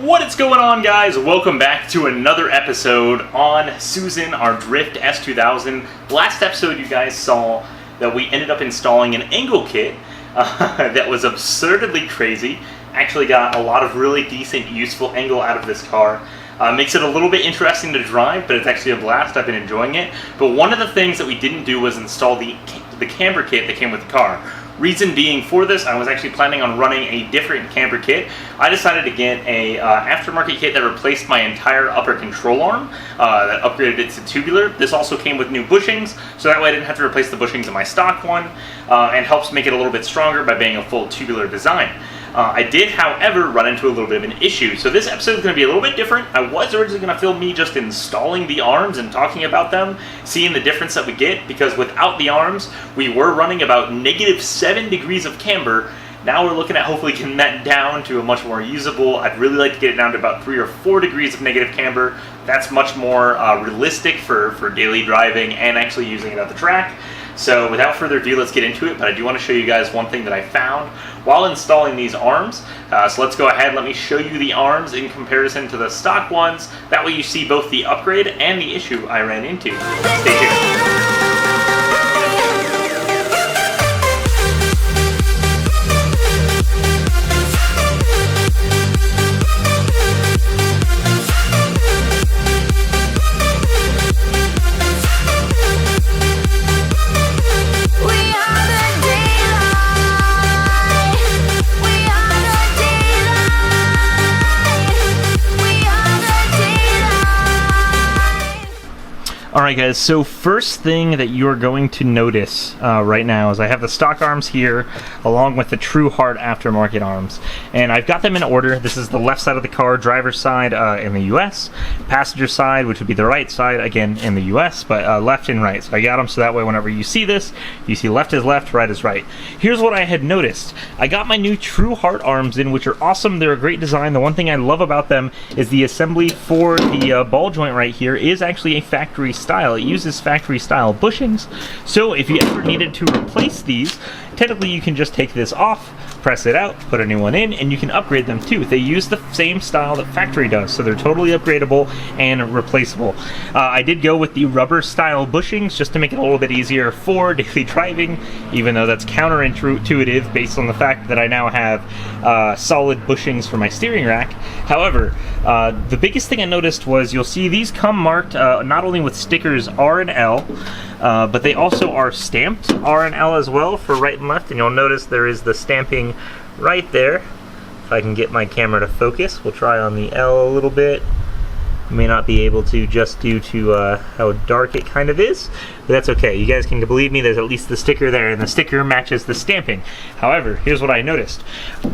What is going on, guys? Welcome back to another episode on Susan, our Drift S2000. Last episode you guys saw that we ended up installing an angle kit that was absurdly crazy. Actually got a lot of really decent, useful angle out of this car. Makes it a little bit interesting to drive, but it's actually a blast. I've been enjoying it. But one of the things that we didn't do was install the camber kit that came with the car. Reason being for this, I was actually planning on running a different camber kit. I decided to get a aftermarket kit that replaced my entire upper control arm, that upgraded it to tubular. This also came with new bushings, so that way I didn't have to replace the bushings in my stock one, and helps make it a little bit stronger by being a full tubular design. I did, however, run into a little bit of an issue. So this episode is going to be a little bit different. I was originally going to film me just installing the arms and talking about them, seeing the difference that we get, because without the arms, we were running about -7 degrees of camber. Now we're looking at hopefully getting that down to a much more usable. I'd really like to get it down to about 3 or 4 degrees of negative camber. That's much more realistic for daily driving and actually using it at the track. So without further ado, let's get into it, but I do want to show you guys one thing that I found while installing these arms. So let's go ahead, let me show you the arms in comparison to the stock ones. That way you see both the upgrade and the issue I ran into. Stay tuned. Alright guys, so first thing that you're going to notice right now is I have the stock arms here along with the Truhart aftermarket arms, and I've got them in order. This is the left side of the car, driver's side in the US, passenger side, which would be the right side, again in the US, but left and right. So I got them so that way whenever you see this, you see left is left, right is right. Here's what I had noticed. I got my new Truhart arms in, which are awesome. They're a great design. The one thing I love about them is the assembly for the ball joint right here is actually a factory style. It uses factory style bushings, so if you ever needed to replace these, technically you can just take this off, press it out, put a new one in, and you can upgrade them too. They use the same style that factory does, so they're totally upgradable and replaceable. I did go with the rubber style bushings just to make it a little bit easier for daily driving, even though that's counterintuitive based on the fact that I now have solid bushings for my steering rack. However, the biggest thing I noticed was you'll see these come marked not only with stickers R and L, but they also are stamped R and L as well for right and left, and you'll notice there is the stamping right there. If I can get my camera to focus, we'll try on the L a little bit. May not be able to just due to how dark it kind of is, but that's okay. You guys can believe me, there's at least the sticker there, and the sticker matches the stamping. However, here's what I noticed.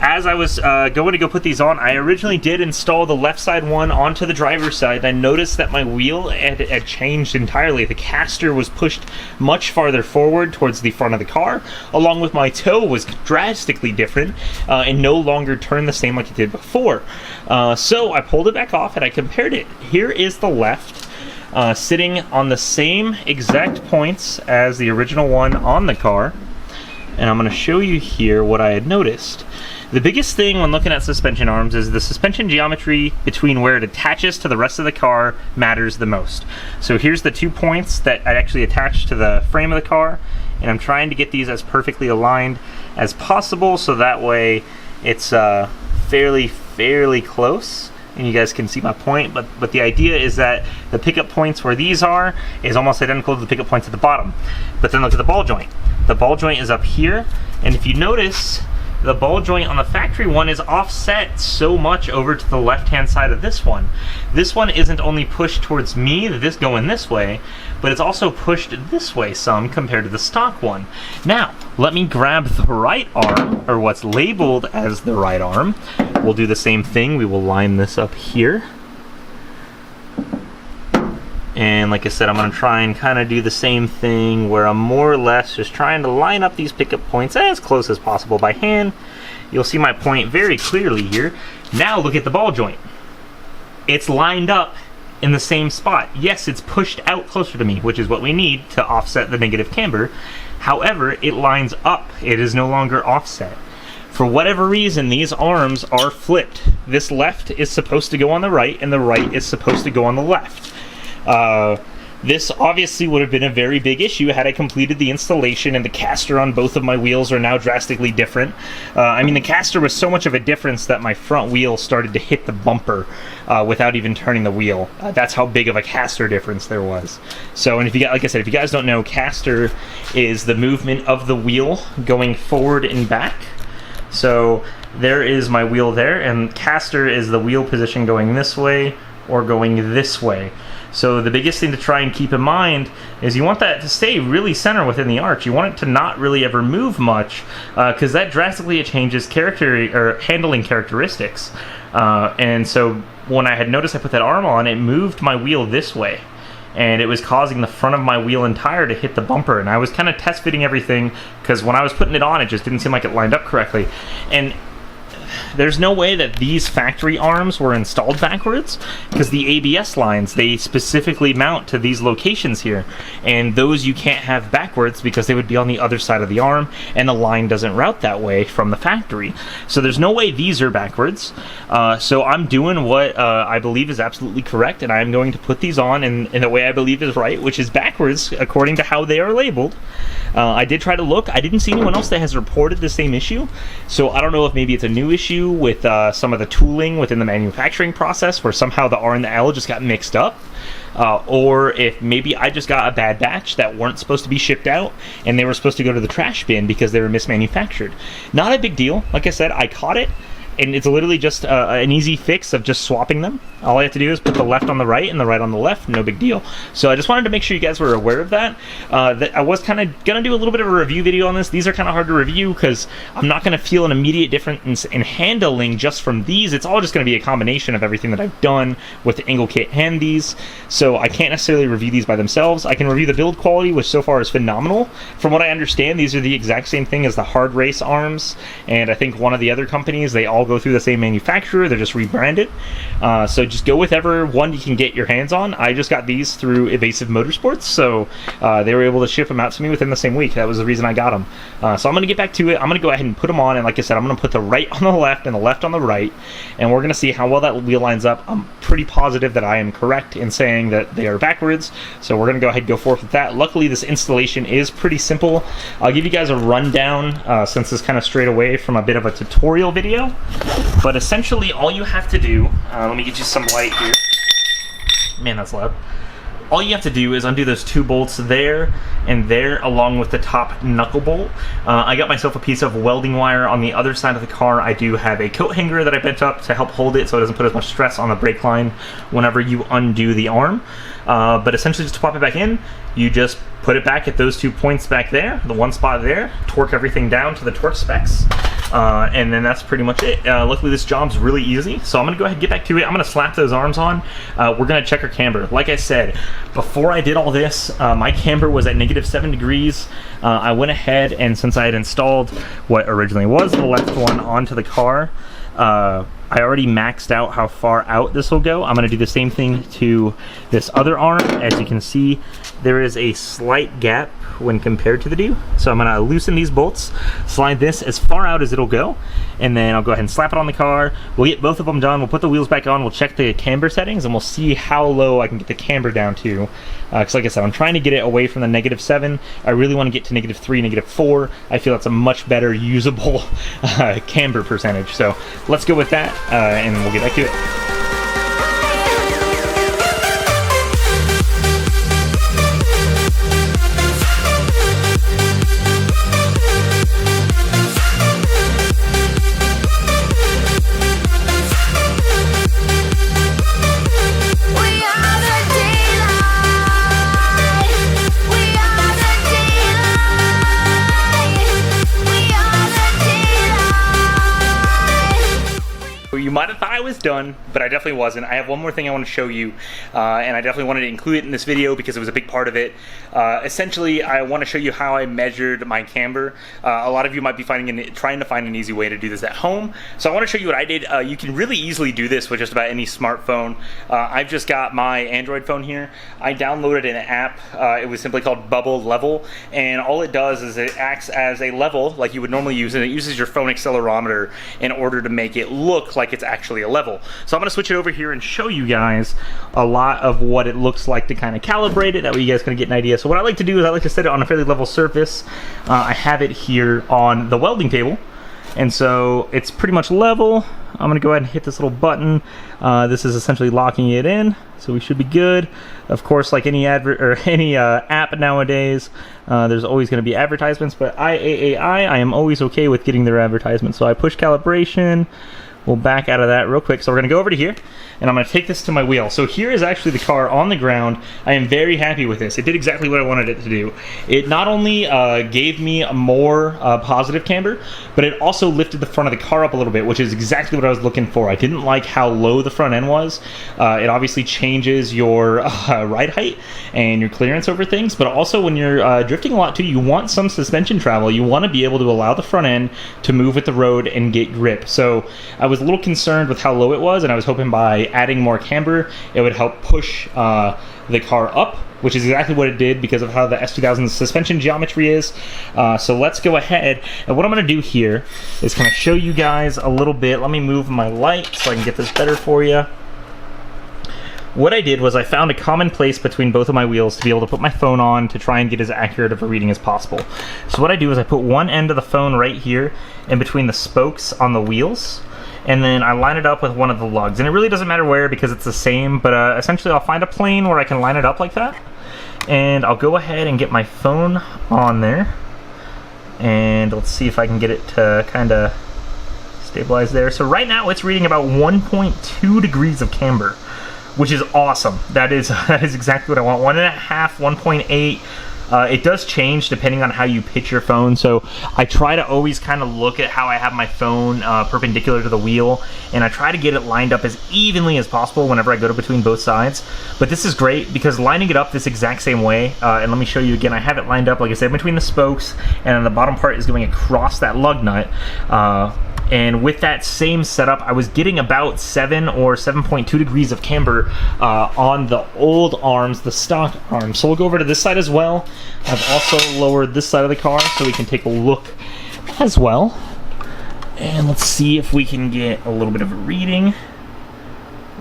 As I was going to go put these on, I originally did install the left side one onto the driver's side. I noticed that my wheel had changed entirely. The caster was pushed much farther forward towards the front of the car, along with my toe was drastically different and no longer turned the same like it did before. So I pulled it back off and I compared it. Here is the left, sitting on the same exact points as the original one on the car, and I'm going to show you here what I had noticed. The biggest thing when looking at suspension arms is the suspension geometry between where it attaches to the rest of the car matters the most. So here's the 2 points that I actually attached to the frame of the car, and I'm trying to get these as perfectly aligned as possible so that way it's fairly close. And you guys can see my point, but the idea is that the pickup points where these are is almost identical to the pickup points at the bottom. But then look at the ball joint. The ball joint is up here, and if you notice, the ball joint on the factory one is offset so much over to the left-hand side of this one. This one isn't only pushed towards me, this going this way, but it's also pushed this way some compared to the stock one. Now, let me grab the right arm, or what's labeled as the right arm. We'll do the same thing. We will line this up here. And like I said, I'm going to try and kind of do the same thing where I'm more or less just trying to line up these pickup points as close as possible by hand. You'll see my point very clearly here. Now look at the ball joint. It's lined up in the same spot. Yes, it's pushed out closer to me, which is what we need to offset the negative camber. However, it lines up. It is no longer offset. For whatever reason, these arms are flipped. This left is supposed to go on the right, and the right is supposed to go on the left. This obviously would have been a very big issue had I completed the installation, and the caster on both of my wheels are now drastically different. I mean, the caster was so much of a difference that my front wheel started to hit the bumper without even turning the wheel. That's how big of a caster difference there was. So, and if you, like I said, if you guys don't know, caster is the movement of the wheel going forward and back. So there is my wheel there, and caster is the wheel position going this way or going this way. So the biggest thing to try and keep in mind is you want that to stay really center within the arch. You want it to not really ever move much, because that drastically changes character or handling characteristics. And so when I had noticed I put that arm on, it moved my wheel this way, and it was causing the front of my wheel and tire to hit the bumper. And I was kind of test fitting everything, because when I was putting it on, it just didn't seem like it lined up correctly. And there's no way that these factory arms were installed backwards, because the ABS lines, they specifically mount to these locations here, and those you can't have backwards because they would be on the other side of the arm, and the line doesn't route that way from the factory. So there's no way these are backwards. So I'm doing what I believe is absolutely correct, and I'm going to put these on in the way I believe is right, which is backwards according to how they are labeled. I did try to look. I didn't see anyone else that has reported the same issue, so I don't know if maybe it's a new issue with some of the tooling within the manufacturing process, where somehow the R and the L just got mixed up, or if maybe I just got a bad batch that weren't supposed to be shipped out, and they were supposed to go to the trash bin because they were mismanufactured. Not a big deal. Like I said, I caught it, and it's literally just an easy fix of just swapping them. All I have to do is put the left on the right and the right on the left, no big deal. So I just wanted to make sure you guys were aware of that. That I was kind of going to do a little bit of a review video on this. These are kind of hard to review because I'm not going to feel an immediate difference in handling just from these. It's all just going to be a combination of everything that I've done with the Angle Kit and these. So I can't necessarily review these by themselves. I can review the build quality, which so far is phenomenal. From what I understand, these are the exact same thing as the Hardrace arms, and I think one of the other companies, they all go through the same manufacturer. They're just rebranded. So just go with whatever one you can get your hands on. I just got these through Evasive Motorsports, so they were able to ship them out to me within the same week. That was the reason I got them. So I'm going to get back to it. I'm going to go ahead and put them on, and like I said, I'm going to put the right on the left and the left on the right, and we're going to see how well that wheel lines up. I'm pretty positive that I am correct in saying that they are backwards, so we're going to go ahead and go forth with that. Luckily, this installation is pretty simple. I'll give you guys a rundown since it's kind of straight away from a bit of a tutorial video, but essentially all you have to do, let me get you some light here. Man, that's loud. All you have to do is undo those two bolts there and there, along with the top knuckle bolt. I got myself a piece of welding wire on the other side of the car. I do have a coat hanger that I bent up to help hold it so it doesn't put as much stress on the brake line whenever you undo the arm. But essentially, just to pop it back in, you just put it back at those 2 points back there, the one spot there, torque everything down to the torque specs, and then that's pretty much it. Luckily, this job's really easy, so I'm going to go ahead and get back to it. I'm going to slap those arms on. We're going to check our camber. Like I said, before I did all this, my camber was at -7 degrees. I went ahead, and since I had installed what originally was the left one onto the car, I already maxed out how far out this will go. I'm going to do the same thing to this other arm. As you can see, there is a slight gap when compared to the two. So I'm going to loosen these bolts, slide this as far out as it'll go, and then I'll go ahead and slap it on the car. We'll get both of them done. We'll put the wheels back on. We'll check the camber settings, and we'll see how low I can get the camber down to. Because like I said, I'm trying to get it away from the -7. I really want to get to -3, -4. I feel that's a much better usable camber percentage. So let's go with that, and we'll get back to it. You might have thought I was done, but I definitely wasn't. I have one more thing I want to show you, and I definitely wanted to include it in this video because it was a big part of it. Essentially, I want to show you how I measured my camber. A lot of you might be trying to find an easy way to do this at home, so I want to show you what I did. You can really easily do this with just about any smartphone. I've just got my Android phone here. I downloaded an app. It was simply called Bubble Level, and all it does is it acts as a level like you would normally use, and it uses your phone accelerometer in order to make it look like it's actually a level. So I'm going to switch it over here and show you guys a lot of what it looks like to kind of calibrate it. That way you guys can get an idea. So what I like to do is I like to set it on a fairly level surface. I have it here on the welding table, and so it's pretty much level. I'm going to go ahead and hit this little button. This is essentially locking it in, so we should be good. Of course, like any app nowadays, there's always going to be advertisements, but I am always okay with getting their advertisements. So I push calibration. We'll back out of that real quick. So we're going to go over to here, and I'm going to take this to my wheel. So here is actually the car on the ground. I am very happy with this. It did exactly what I wanted it to do. It not only gave me a more positive camber, but it also lifted the front of the car up a little bit, which is exactly what I was looking for. I didn't like how low the front end was. It obviously changes your ride height and your clearance over things, but also when you're drifting a lot too, you want some suspension travel. You want to be able to allow the front end to move with the road and get grip. So I was a little concerned with how low it was, and I was hoping by adding more camber it would help push the car up, which is exactly what it did because of how the S2000 suspension geometry is. So let's go ahead, and what I'm going to do here is kind of show you guys a little bit. Let me move my light so I can get this better for you. What I did was I found a common place between both of my wheels to be able to put my phone on to try and get as accurate of a reading as possible. So what I do is I put one end of the phone right here in between the spokes on the wheels, and then I line it up with one of the lugs. And it really doesn't matter where because it's the same, but essentially I'll find a plane where I can line it up like that, and I'll go ahead and get my phone on there, and let's see if I can get it to kind of stabilize there. So right now it's reading about 1.2 degrees of camber, which is awesome. That is exactly what I want. 1.5, 1.8. It does change depending on how you pitch your phone, so I try to always kind of look at how I have my phone perpendicular to the wheel, and I try to get it lined up as evenly as possible whenever I go to between both sides. But this is great because lining it up this exact same way, and let me show you again, I have it lined up, like I said, between the spokes, and then the bottom part is going across that lug nut. And with that same setup, I was getting about 7 or 7.2 degrees of camber on the old arms, the stock arms. So we'll go over to this side as well. I've also lowered this side of the car so we can take a look as well. And let's see if we can get a little bit of a reading.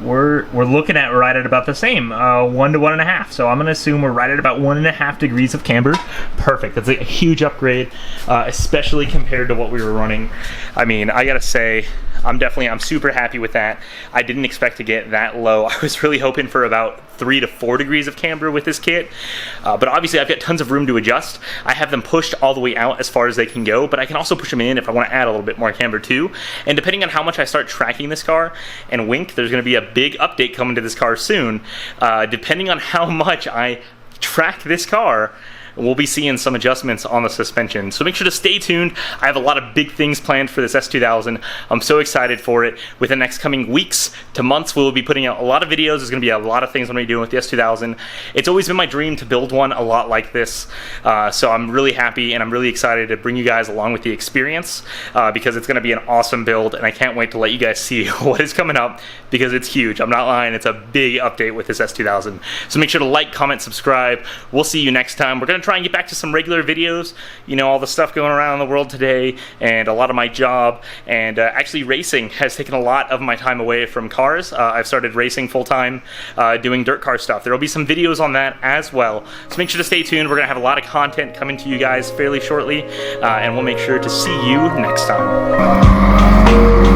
We're looking at right at about the same, 1 to 1.5. So I'm going to assume we're right at about 1.5 degrees of camber. Perfect. That's a huge upgrade, especially compared to what we were running. I mean, I gotta say, I'm super happy with that. I didn't expect to get that low. I was really hoping for about 3 to 4 degrees of camber with this kit, but obviously I've got tons of room to adjust. I have them pushed all the way out as far as they can go, but I can also push them in if I want to add a little bit more camber too. And depending on how much I start tracking this car, and wink, there's going to be a big update coming to this car soon. Depending on how much I track this car, we'll be seeing some adjustments on the suspension. So make sure to stay tuned. I have a lot of big things planned for this S2000. I'm so excited for it. With the next coming weeks to months, we'll be putting out a lot of videos. There's going to be a lot of things I'm going to be doing with the S2000. It's always been my dream to build one a lot like this. So I'm really happy and I'm really excited to bring you guys along with the experience because it's going to be an awesome build, and I can't wait to let you guys see what is coming up because it's huge. I'm not lying. It's a big update with this S2000. So make sure to like, comment, subscribe. We'll see you next time. We're going to try and get back to some regular videos, you know, all the stuff going around in the world today, and a lot of my job, and actually racing has taken a lot of my time away from cars. I've started racing full-time, doing dirt car stuff. There will be some videos on that as well, so make sure to stay tuned. We're going to have a lot of content coming to you guys fairly shortly, and we'll make sure to see you next time.